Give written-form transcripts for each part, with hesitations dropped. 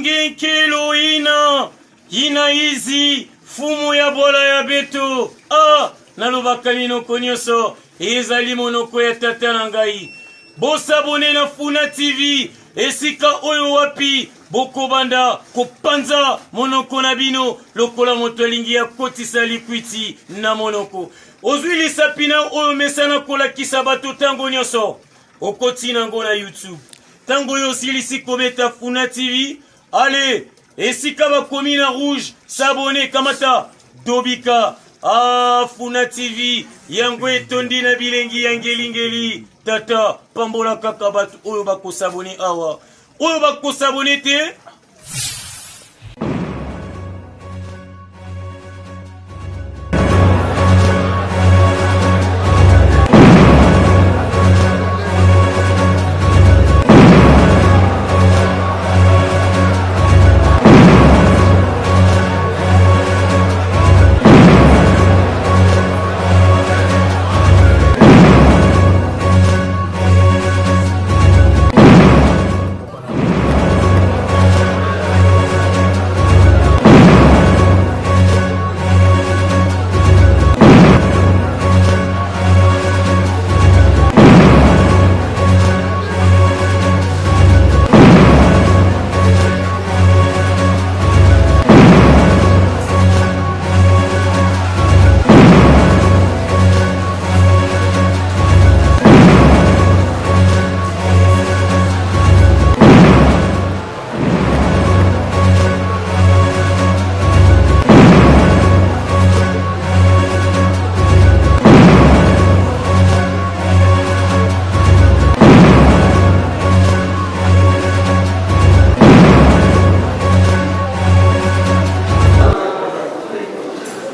Ingenkelo ina hizi fumu ya bola ya beto nalobaka minoko nyonso ezali monoko ya tata na ngai. Bosabone na Funa TV esika oyo wapi bokobanda kopanza monoko na bino lokola moto alingi ya kotisa likwiti na monoko. Ozwi lisapi na oyo mesana kolakisa bato tango nyonso okoti nango na YouTube. Tango yo silisi kobeta Funa TV, allez, esika bakomi na rouge, s'abonner kamata dobika. Funa TV yango etondi na bilengi ya ngeli tata pambola kaka batu oyo bako s'abonner awa. Oyo bako s'abonner te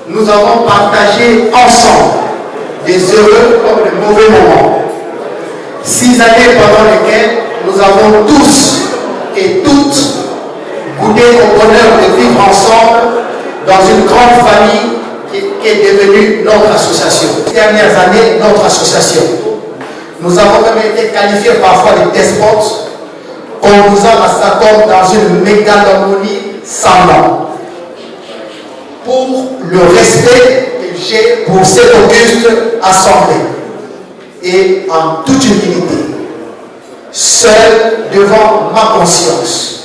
nous avons partagé ensemble des heureux comme de mauvais moments. 6 années pendant lesquelles nous avons tous et toutes goûté au bonheur de vivre ensemble dans une grande famille qui est devenue notre association. Ces dernières années, notre association. Nous avons même été qualifiés parfois de despotes, conduisant la SACOM dans une mégalomanie sans nom. Pour le respect que j'ai pour cette auguste assemblée et en toute humilité, seul devant ma conscience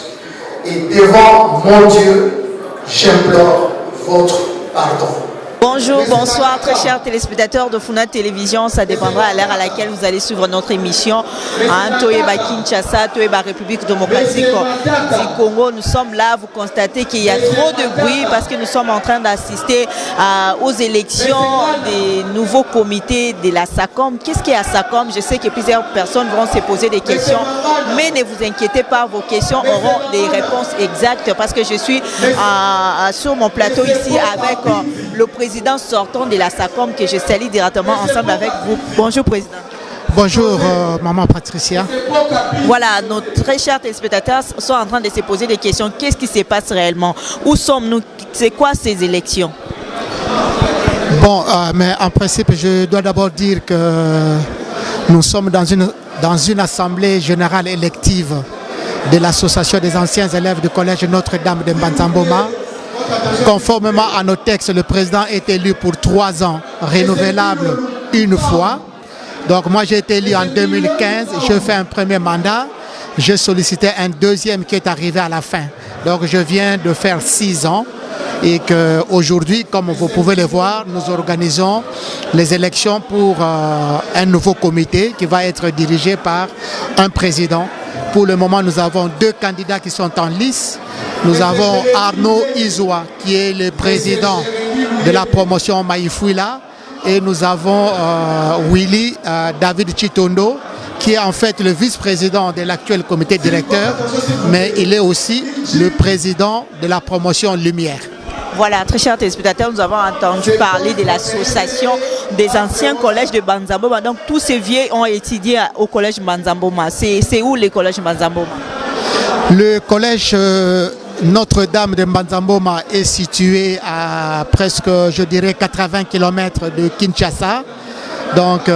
et devant mon Dieu, j'implore votre pardon. Bonjour, bonsoir, très chers téléspectateurs de Funa Télévision. Ça dépendra à l'heure à laquelle vous allez suivre notre émission. Toyeba Kinshasa, Toyeba République démocratique du Congo. Nous sommes là, vous constatez qu'il y a trop de bruit parce que nous sommes en train d'assister aux élections des nouveaux comités de la SACOM. Qu'est-ce qu'est la SACOM? Je sais que plusieurs personnes vont se poser des questions, mais ne vous inquiétez pas, vos questions auront des réponses exactes parce que je suis sur mon plateau ici avec le président sortant de la SACOM que je salue directement ensemble avec vous. Bonjour président. Bonjour maman Patricia. Voilà, nos très chers téléspectateurs sont en train de se poser des questions. Qu'est-ce qui se passe réellement? Où sommes-nous? C'est quoi ces élections? Bon, mais en principe, je dois d'abord dire que nous sommes dans une assemblée générale élective de l'association des anciens élèves du collège Notre-Dame de Mbanzamboma. Conformément à nos textes, le président est élu pour 3 ans, renouvelable une fois. Donc moi j'ai été élu en 2015, je fais un premier mandat, j'ai sollicité un deuxième qui est arrivé à la fin. Donc je viens de faire 6 ans et qu'aujourd'hui, comme vous pouvez le voir, nous organisons les élections pour un nouveau comité qui va être dirigé par un président. Pour le moment, nous avons 2 candidats qui sont en lice. Nous avons Arnaud Izoua, qui est le président de la promotion Maïfouila, et nous avons Willy David Chitondo, qui est en fait le vice-président de l'actuel comité directeur, mais il est aussi le président de la promotion Lumière. Voilà, très chers téléspectateurs, nous avons entendu parler de l'association des anciens collèges de Mbanzamboma. Donc tous ces vieux ont étudié au collège Mbanzamboma. C'est où le collège Mbanzamboma? Le collège Notre-Dame de Mbanzamboma est situé à presque, je dirais, 80 km de Kinshasa. Donc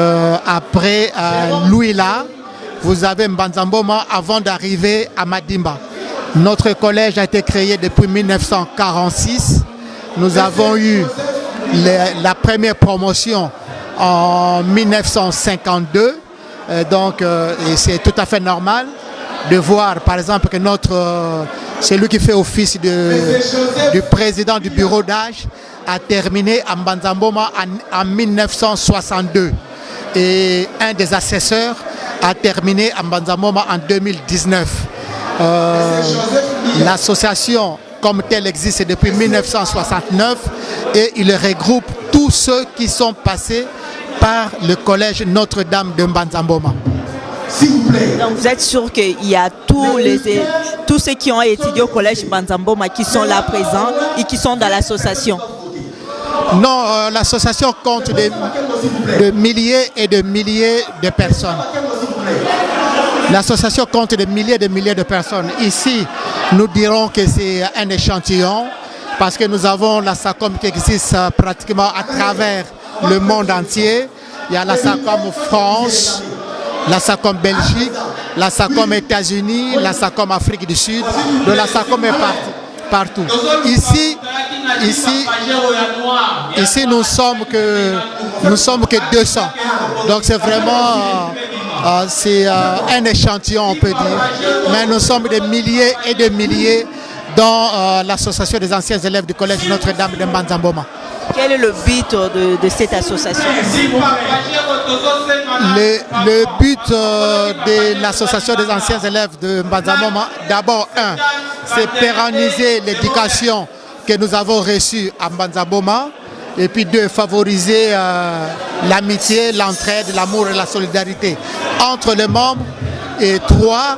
après Louila, vous avez Mbanzamboma avant d'arriver à Madimba. Notre collège a été créé depuis 1946. Nous avons eu la première promotion en 1952. Donc, c'est tout à fait normal de voir, par exemple, que celui qui fait office du président du bureau d'âge a terminé à Mbanzamboma en 1962. Et un des assesseurs a terminé à Mbanzamboma en 2019. L'association comme telle existe depuis 1969 et il regroupe tous ceux qui sont passés par le collège Notre-Dame de Mbanzamboma. S'il vous plaît. Donc vous êtes sûr qu'il y a tous ceux qui ont étudié au collège Mbanzamboma qui sont là présents et qui sont dans l'association? Non, l'association compte de milliers et de milliers de personnes. L'association compte des milliers et des milliers de personnes. Ici, nous dirons que c'est un échantillon parce que nous avons la SACOM qui existe pratiquement à travers le monde entier. Il y a la SACOM France, la SACOM Belgique, la SACOM États-Unis, la SACOM Afrique du Sud. Donc la SACOM est partout. Ici, nous sommes que 200. Donc c'est vraiment un échantillon, on peut dire. Mais nous sommes des milliers et des milliers dans l'association des anciens élèves du collège Notre-Dame de Mbanzamboma. Quel est le but de cette association? Le but de l'association des anciens élèves de Mbanzamboma, d'abord, c'est pérenniser l'éducation que nous avons reçue à Mbanzamboma. Et puis 2, favoriser l'amitié, l'entraide, l'amour et la solidarité entre les membres. Et 3,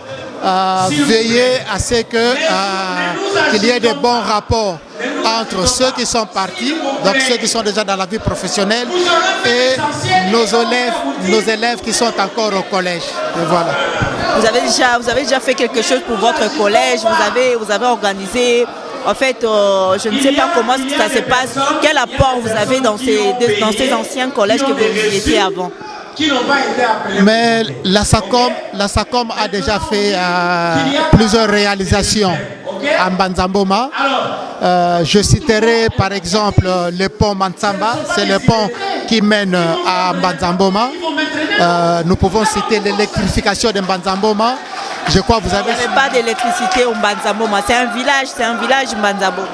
veiller à ce qu'il y ait de bons rapports entre ceux qui sont partis, donc ceux qui sont déjà dans la vie professionnelle, et nos élèves qui sont encore au collège. Et voilà. Vous avez déjà fait quelque chose pour votre collège, vous avez organisé. En fait, je ne sais pas comment ça se passe. Quel apport vous avez dans ces anciens collèges que vous étiez avant? Mais la SACOM a déjà fait plusieurs réalisations à Mbanzamboma. Je citerai par exemple le pont Mansamba, c'est le pont qui mène à Mbanzamboma. Nous pouvons citer l'électrification de Mbanzamboma. Je crois que vous avez... Il n'y avait pas d'électricité au Mbanzamboma, c'est un village Mbanzamboma.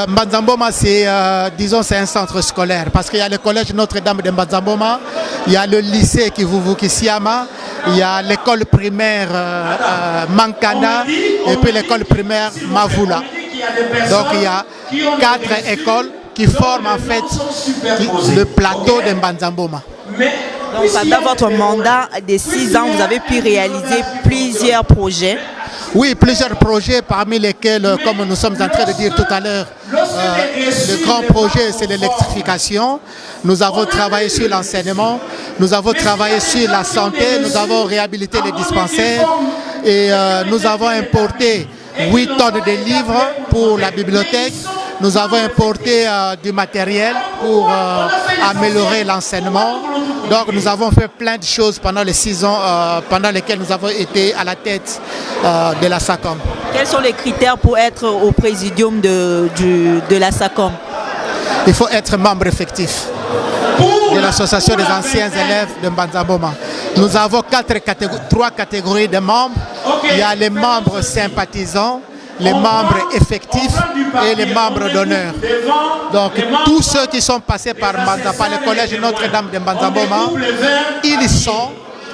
Mbanzamboma, c'est un centre scolaire parce qu'il y a le collège Notre-Dame de Mbanzamboma, il y a le lycée Kivuvu-Kisiama, il y a l'école primaire Mankanda et puis l'école primaire Mavula. Donc il y a 4 écoles qui forment en fait le plateau de Mbanzamboma. Donc pendant votre mandat de 6 ans, vous avez pu réaliser plusieurs projets. Oui, plusieurs projets, parmi lesquels, comme nous sommes en train de dire tout à l'heure, le grand projet, c'est l'électrification. Nous avons travaillé sur l'enseignement, nous avons travaillé sur la santé, nous avons réhabilité les dispensaires et nous avons importé 8 tonnes de livres pour la bibliothèque. Nous avons importé du matériel pour améliorer l'enseignement. Donc nous avons fait plein de choses pendant les 6 ans pendant lesquels nous avons été à la tête de la SACOM. Quels sont les critères pour être au présidium de la SACOM? Il faut être membre effectif de l'association des anciens élèves de Mbanzamboma. Nous avons 3 catégories de membres. Il y a les membres sympathisants, les membres effectifs et les membres d'honneur. Donc tous ceux qui sont passés par le collège Notre-Dame de Mbanzamboma, ils sont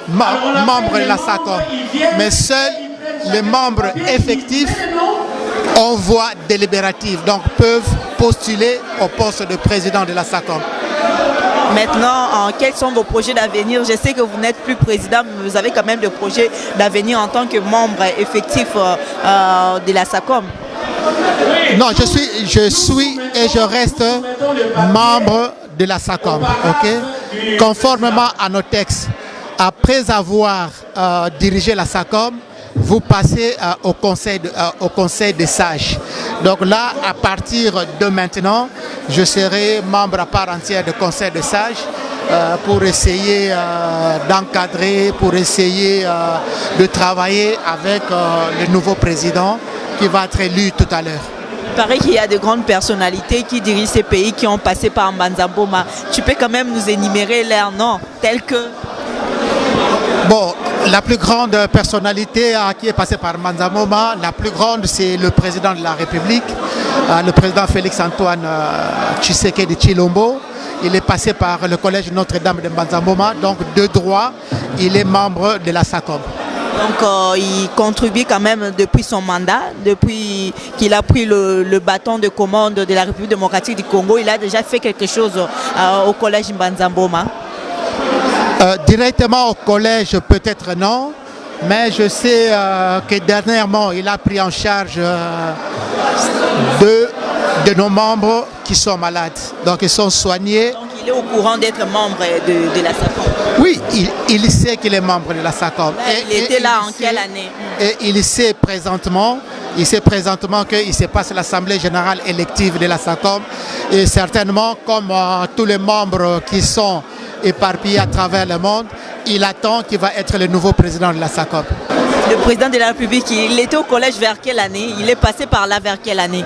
membres de la SACOM. Mais seuls les membres effectifs ont voix délibérative, donc peuvent postuler au poste de président de la SACOM. Maintenant, quels sont vos projets d'avenir? Je sais que vous n'êtes plus président, mais vous avez quand même des projets d'avenir en tant que membre effectif de la SACOM. Non, je suis et je reste membre de la SACOM, ok? Conformément à nos textes. Après avoir dirigé la SACOM, vous passez au conseil des sages. Donc là, à partir de maintenant, je serai membre à part entière du conseil des sages pour essayer d'encadrer, pour essayer de travailler avec le nouveau président qui va être élu tout à l'heure. Il paraît qu'il y a de grandes personnalités qui dirigent ces pays qui ont passé par Mbanza Mboma. Tu peux quand même nous énumérer leurs noms, tels que... Bon, la plus grande personnalité qui est passée par Mbanza Mboma, la plus grande, c'est le président de la République, le président Félix-Antoine Tshisekedi Tshilombo. Il est passé par le collège Notre-Dame de Mbanza Mboma, donc de droit, il est membre de la SACOM. Donc il contribue quand même depuis son mandat, depuis qu'il a pris le bâton de commande de la République démocratique du Congo, il a déjà fait quelque chose au collège Mbanza Mboma. Directement au collège, peut-être non, mais je sais que dernièrement, il a pris en charge de nos membres qui sont malades. Donc, ils sont soignés. Donc, il est au courant d'être membre de la SACOM. Oui, il sait qu'il est membre de la SACOM. Il était là en quelle année? Et il sait présentement qu'il se passe l'Assemblée générale élective de la SACOM. Et certainement, comme tous les membres qui sont éparpillés à travers le monde, il attend qu'il va être le nouveau président de la SACOM. Le président de la République, il était au collège vers quelle année? Il est passé par là vers quelle année?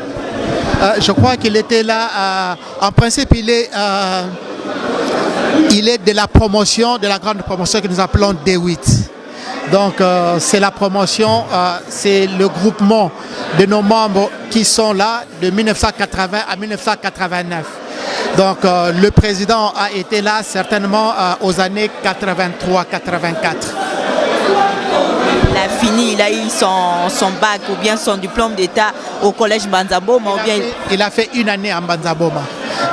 Je crois qu'il était là, en principe il est de la promotion, de la grande promotion que nous appelons D8. Donc c'est la promotion, c'est le groupement de nos membres qui sont là de 1980 à 1989. Donc le président a été là certainement aux années 83-84. Il a fini, il a eu son bac ou bien son diplôme d'état au collège Mbanza Mboma. Il a fait une année à Mbanza Mboma.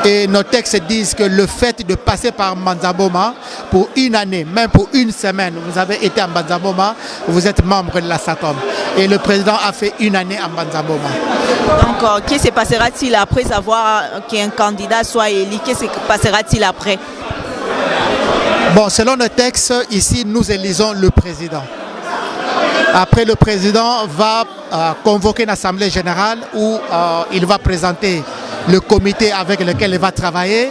Et nos textes disent que le fait de passer par Mbanza Mboma pour une année, même pour une semaine, vous avez été à Mbanza Mboma, vous êtes membre de la SACOM. Et le président a fait une année à Mbanza Mboma. Donc, qu'est-ce qui se passera-t-il après savoir qu'un candidat soit élu? Qu'est-ce qui se passera-t-il après? Bon, selon nos textes, ici, nous élisons le président. Après, le président va convoquer une assemblée générale où il va présenter le comité avec lequel il va travailler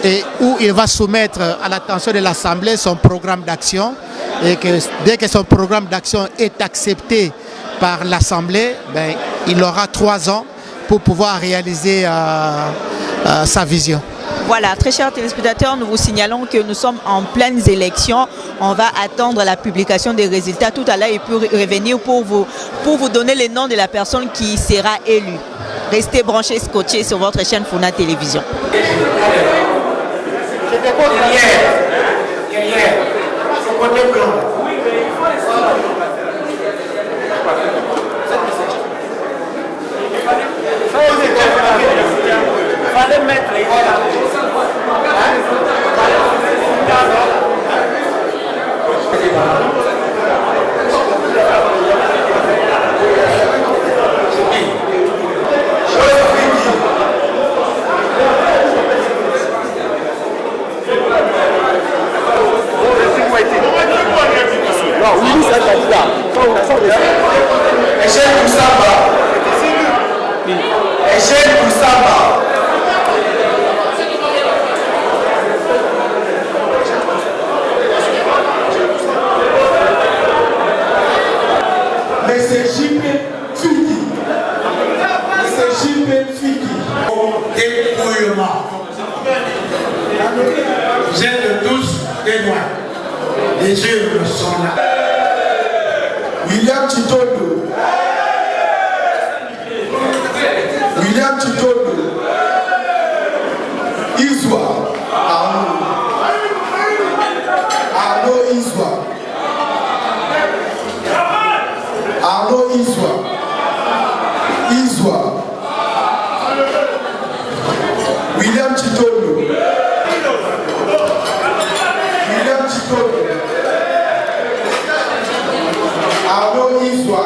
et où il va soumettre à l'attention de l'assemblée son programme d'action. Et que dès que son programme d'action est accepté par l'assemblée, ben, il aura 3 ans pour pouvoir réaliser sa vision. Voilà, très chers téléspectateurs, nous vous signalons que nous sommes en pleines élections. On va attendre la publication des résultats tout à l'heure et puis revenir pour vous donner les noms de la personne qui sera élue. Restez branchés, scotchés sur votre chaîne Funa Télévision. Vous êtes tous témoins. Les œuvres sont là. William Chitondo. William Chitondo. Iswa. Arnaud Iswa. Arnaud Iswa. Iswa. William Chitondo. William Chitondo. Arnaud Iswa.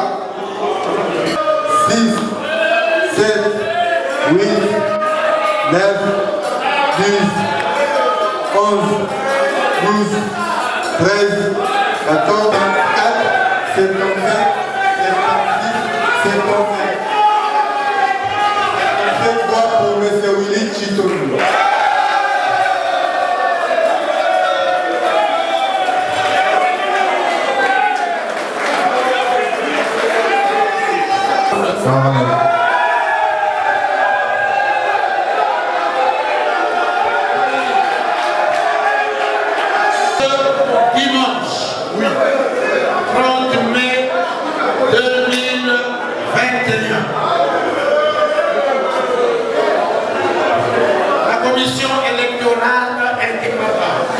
6, 7, 8, 9, 10, 11, 12, 13, 14, 4, 55, 56, 57. Cette voix pour M. Willy Chitondo. commission électorale indépendante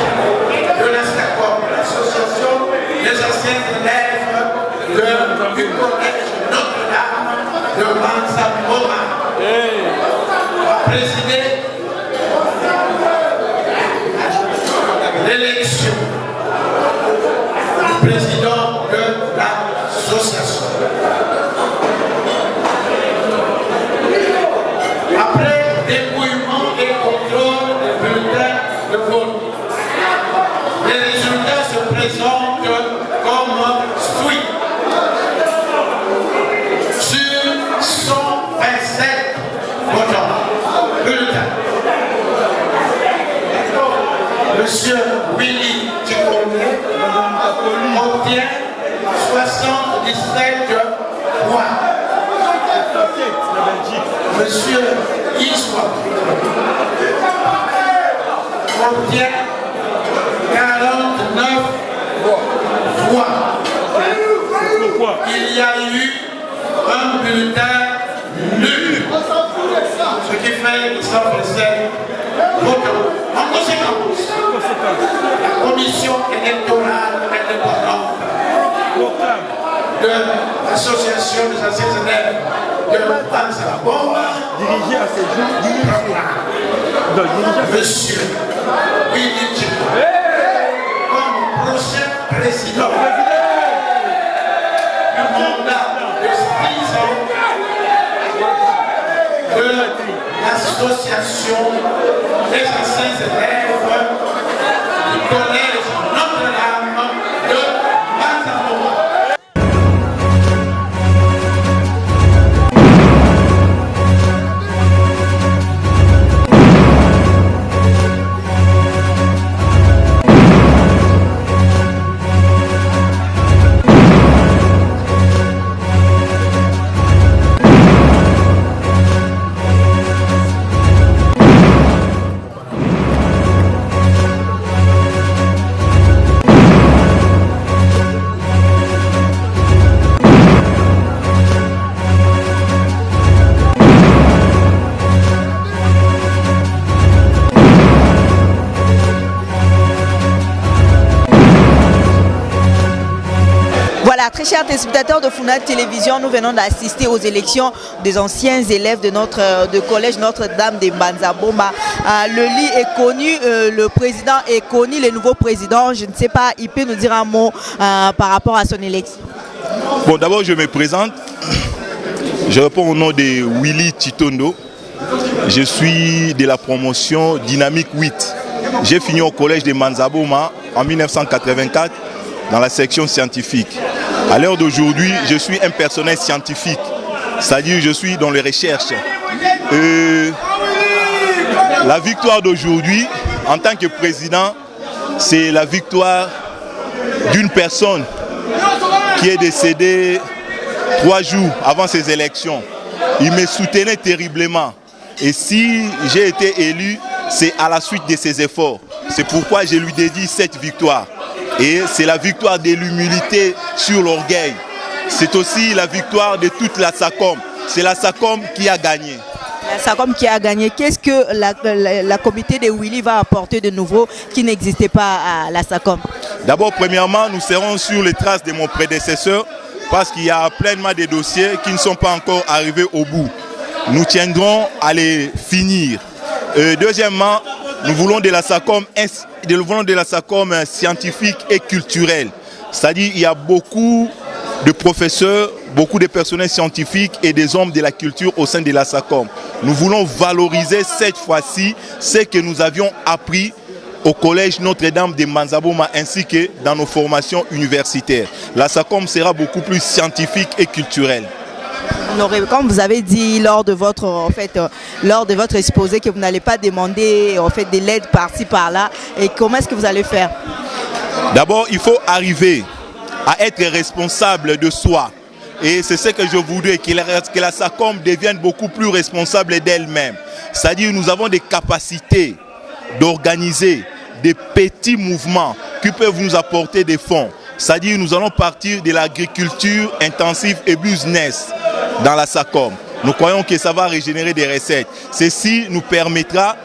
de la SACOM, l'association des anciens élèves du collège Notre-Dame de Banzaboma, présidé l'élection du président de l'association. Après dépouillement et contrôle des bulletins de vote, les résultats se présentent comme suit. Sur 127 votants, bulletins, Monsieur Willy Tchikonde obtient 77 voix. Monsieur Iswa obtient 49 voix. Il y a eu un bulletin nul, ce qui fait 127 votants. En conséquence, la commission électorale indépendante de l'association des anciens élèves de Banzaboma Monsieur Willy Tchikonde comme prochain président du mandat de 6 ans de l'association des anciens élèves du collège Notre-Dame de Banzaboma. Voilà, très chers téléspectateurs de Funa Télévision, nous venons d'assister aux élections des anciens élèves de collège Notre-Dame de Banzaboma. Le lit est connu, le président est connu, le nouveau président, je ne sais pas, il peut nous dire un mot par rapport à son élection. Bon, d'abord je me présente, je réponds au nom de Willy Tchikonde, je suis de la promotion Dynamique 8. J'ai fini au collège de Banzaboma en 1984 dans la section scientifique. À l'heure d'aujourd'hui, je suis un personnel scientifique, c'est-à-dire je suis dans les recherches. La victoire d'aujourd'hui, en tant que président, c'est la victoire d'une personne qui est décédée 3 jours avant ces élections. Il me soutenait terriblement. Et si j'ai été élu, c'est à la suite de ses efforts. C'est pourquoi je lui dédie cette victoire. Et c'est la victoire de l'humilité sur l'orgueil. C'est aussi la victoire de toute la SACOM. C'est la SACOM qui a gagné. La SACOM qui a gagné. Qu'est-ce que la comité de Willy va apporter de nouveau qui n'existait pas à la SACOM? D'abord, premièrement, nous serons sur les traces de mon prédécesseur parce qu'il y a pleinement de dossiers qui ne sont pas encore arrivés au bout. Nous tiendrons à les finir. Deuxièmement, nous voulons de la SACOM scientifique et culturelle. C'est-à-dire qu'il y a beaucoup de professeurs, beaucoup de personnels scientifiques et des hommes de la culture au sein de la SACOM. Nous voulons valoriser cette fois-ci ce que nous avions appris au collège Notre-Dame de Banzaboma ainsi que dans nos formations universitaires. La SACOM sera beaucoup plus scientifique et culturelle. Comme vous avez dit lors de votre exposé que vous n'allez pas demander de l'aide par-ci par-là, et comment est-ce que vous allez faire? D'abord, il faut arriver à être responsable de soi. Et c'est ce que je voudrais, que la SACOM devienne beaucoup plus responsable d'elle-même. C'est-à-dire nous avons des capacités d'organiser des petits mouvements qui peuvent nous apporter des fonds. C'est-à-dire nous allons partir de l'agriculture intensive et business dans la SACOM. Nous croyons que ça va régénérer des recettes. Ceci nous permettra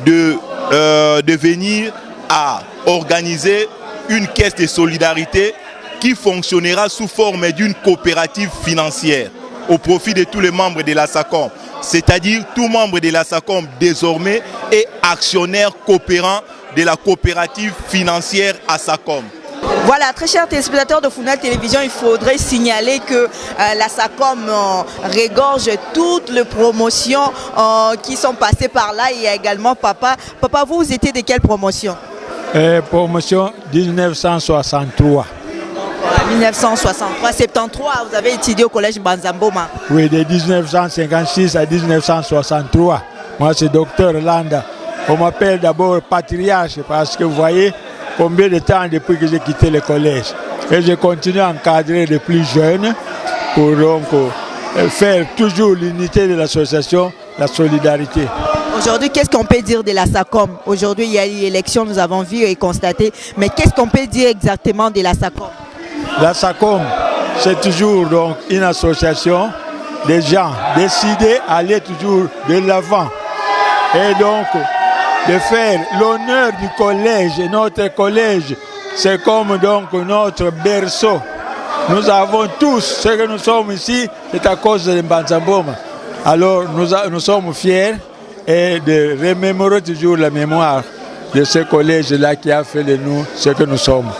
de venir à organiser une caisse de solidarité qui fonctionnera sous forme d'une coopérative financière au profit de tous les membres de la SACOM. C'est-à-dire tout membre de la SACOM désormais est actionnaire coopérant de la coopérative financière à SACOM. Voilà, très chers téléspectateurs de Funa Télévision, il faudrait signaler que la SACOM régorge toutes les promotions qui sont passées par là. Il y a également Papa. Papa, vous étiez de quelle promotion? Promotion 1963. 1963, 73, vous avez étudié au collège Banzamboma. Oui, de 1956 à 1963. Moi, c'est docteur Landa. On m'appelle d'abord patriarche parce que vous voyez combien de temps depuis que j'ai quitté le collège. Et je continue à encadrer les plus jeunes pour donc faire toujours l'unité de l'association, la solidarité. Aujourd'hui, qu'est-ce qu'on peut dire de la SACOM? Aujourd'hui, il y a eu l'élection, nous avons vu et constaté. Mais qu'est-ce qu'on peut dire exactement de la SACOM? La SACOM, c'est toujours donc une association des gens décidés à aller toujours de l'avant. Et donc, de faire l'honneur du collège. Et notre collège, c'est comme donc notre berceau. Nous avons tous, ce que nous sommes ici, c'est à cause de Mbanzamboma. Alors, nous sommes fiers et de remémorer toujours la mémoire de ce collège-là qui a fait de nous ce que nous sommes.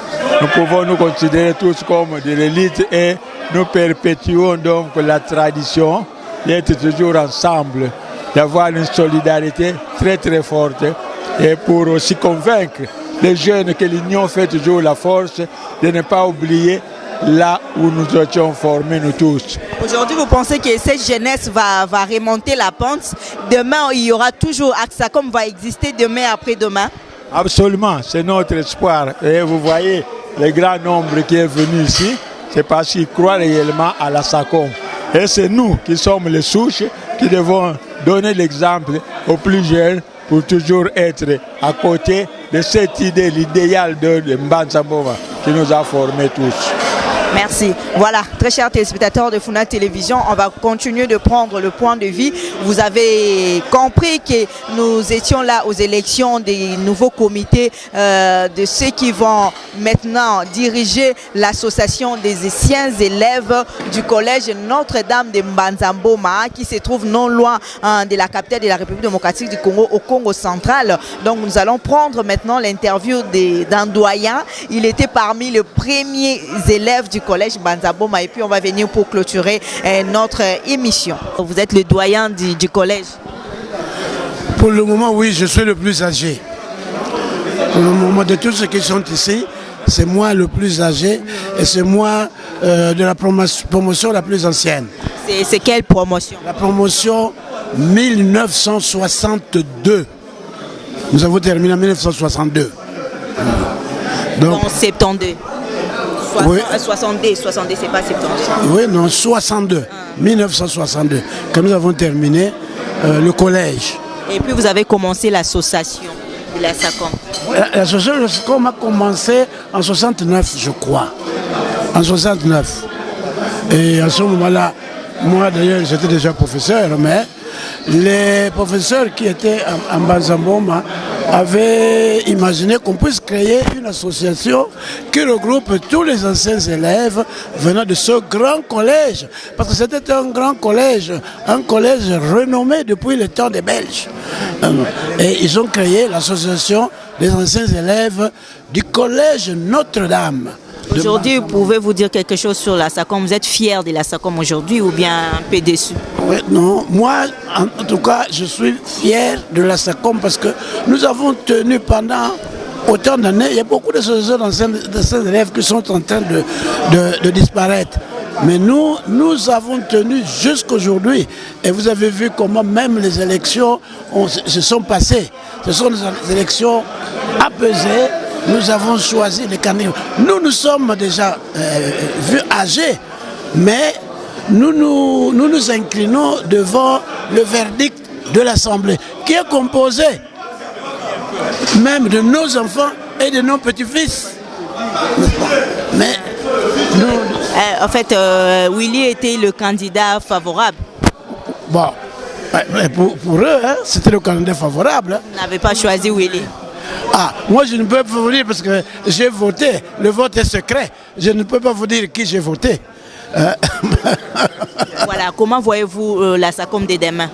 Nous pouvons nous considérer tous comme de l'élite et nous perpétuons donc la tradition d'être toujours ensemble, d'avoir une solidarité très très forte et pour aussi convaincre les jeunes que l'union fait toujours la force, de ne pas oublier là où nous étions formés nous tous. Aujourd'hui, vous pensez que cette jeunesse va remonter la pente? Demain, il y aura toujours SACOM va exister demain après-demain? Absolument, c'est notre espoir. Et vous voyez le grand nombre qui est venu ici, c'est parce qu'ils croient réellement à la SACOM. Et c'est nous qui sommes les souches qui devons donner l'exemple aux plus jeunes pour toujours être à côté de cette idée, l'idéal de Mbanzamboma qui nous a formés tous. Merci. Voilà, très chers téléspectateurs de Funa Télévision, on va continuer de prendre le point de vue. Vous avez compris que nous étions là aux élections des nouveaux comités, de ceux qui vont maintenant diriger l'association des anciens élèves du collège Notre-Dame de Mbanzamboma, qui se trouve non loin de la capitale de la République démocratique du Congo, au Congo central. Donc nous allons prendre maintenant l'interview d'un doyen. Il était parmi les premiers élèves du collège Mbanzamboma et puis on va venir pour clôturer notre émission. Vous êtes le doyen du collège? Pour le moment, oui, je suis le plus âgé. Pour le moment, de tous ceux qui sont ici, c'est moi le plus âgé et c'est moi de la promotion la plus ancienne. C'est quelle promotion? La promotion 1962. Nous avons terminé en 1962. Donc 72. Oui. 62, c'est pas 70. Oui, non, 62. 1962. Quand nous avons terminé le collège. Et puis vous avez commencé l'association de la SACOM. L'association de la SACOM a commencé en 69, je crois. En 69. Et à ce moment-là, moi d'ailleurs j'étais déjà professeur, mais les professeurs qui étaient en Mbanzamboma avaient imaginé qu'on puisse créer une association qui regroupe tous les anciens élèves venant de ce grand collège. Parce que c'était un grand collège, un collège renommé depuis le temps des Belges. Et ils ont créé l'association des anciens élèves du collège Notre-Dame. Aujourd'hui, pouvez-vous dire quelque chose sur la SACOM? Vous êtes fier de la SACOM aujourd'hui ou bien un peu déçu? Oui, non, moi, en tout cas, je suis fier de la SACOM parce que nous avons tenu pendant autant d'années. Il y a beaucoup d'associations d'anciens élèves qui sont en train de disparaître. Mais nous avons tenu jusqu'aujourd'hui. Et vous avez vu comment même les élections se sont passées. Ce sont des élections apaisées. Nous avons choisi les candidats. Nous sommes déjà âgés, mais nous nous inclinons devant le verdict de l'Assemblée, qui est composé même de nos enfants et de nos petits-fils. Mais en fait, Willy était le candidat favorable. Bon, Pour eux, hein, c'était le candidat favorable. Hein. Vous n'avez pas choisi Willy. Ah, moi je ne peux pas vous dire parce que j'ai voté. Le vote est secret. Je ne peux pas vous dire qui j'ai voté. Voilà, comment voyez-vous la SACOM de demain?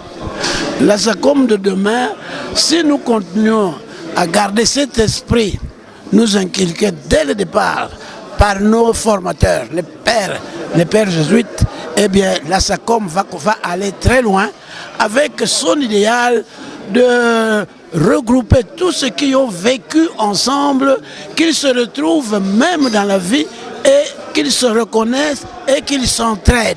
La SACOM de demain, si nous continuons à garder cet esprit, nous inculquer dès le départ par nos formateurs, les pères jésuites, eh bien la SACOM va aller très loin avec son idéal de regrouper tous ceux qui ont vécu ensemble, qu'ils se retrouvent même dans la vie et qu'ils se reconnaissent et qu'ils s'entraident.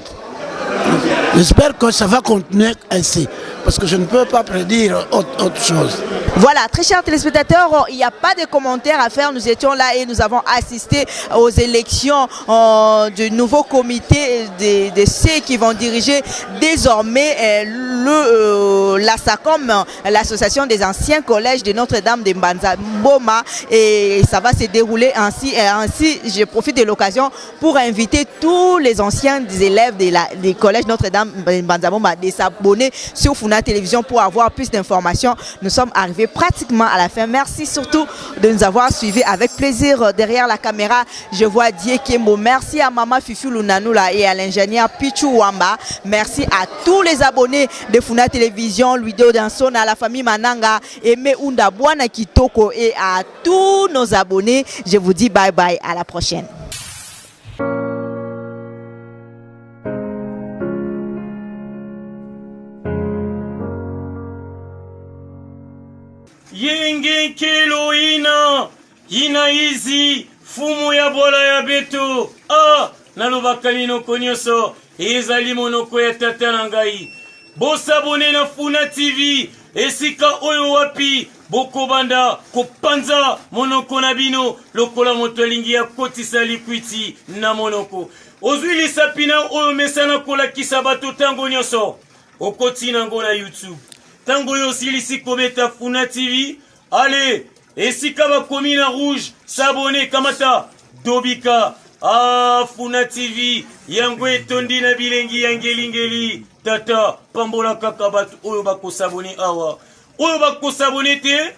J'espère que ça va continuer ainsi, parce que je ne peux pas prédire autre chose. Voilà, très chers téléspectateurs, il n'y a pas de commentaires à faire. Nous étions là et nous avons assisté aux élections du nouveau comité de ceux qui vont diriger désormais la SACOM, l'association des anciens collèges de Notre-Dame de Mbanza-Mboma, et ça va se dérouler ainsi. Et ainsi, je profite de l'occasion pour inviter tous les anciens élèves des collèges Notre-Dame de Mbanza-Mboma de s'abonner sur Funa Télévision pour avoir plus d'informations. Nous sommes arrivés pratiquement à la fin. Merci surtout de nous avoir suivis avec plaisir derrière la caméra. Je vois Die Kembo. Merci à Mama Fifi Lunanoula et à l'ingénieur Pichu Wamba. Merci à tous les abonnés de Funa Télévision, Luido Danson, à la famille Mananga, Aimé Unda Bwana Kitoko et à tous nos abonnés. Je vous dis bye bye, à la prochaine. Yenge kelo ina izi fumu ya bola ya beto nalobaka bino konyoso ezali monoko ya tata na ngai bosabone na Funa TV esika oyo wapi bokobanda kopanza monoko na bino lokola moto alingi ya kotisa likwiti na monoko ozwi lisapi na oyo mesana kolakisa bato tango nyonso okoti nango na YouTube tango yo silisi kobeta Funa TV, allez, esika bakomi na rouge, s'abonner, kamata, dobika, Funa TV, yango etondi na bilengi yangelingeli, tata, pambola kaka batu, oyo bako s'abonner awa, oyo bako s'abonner te,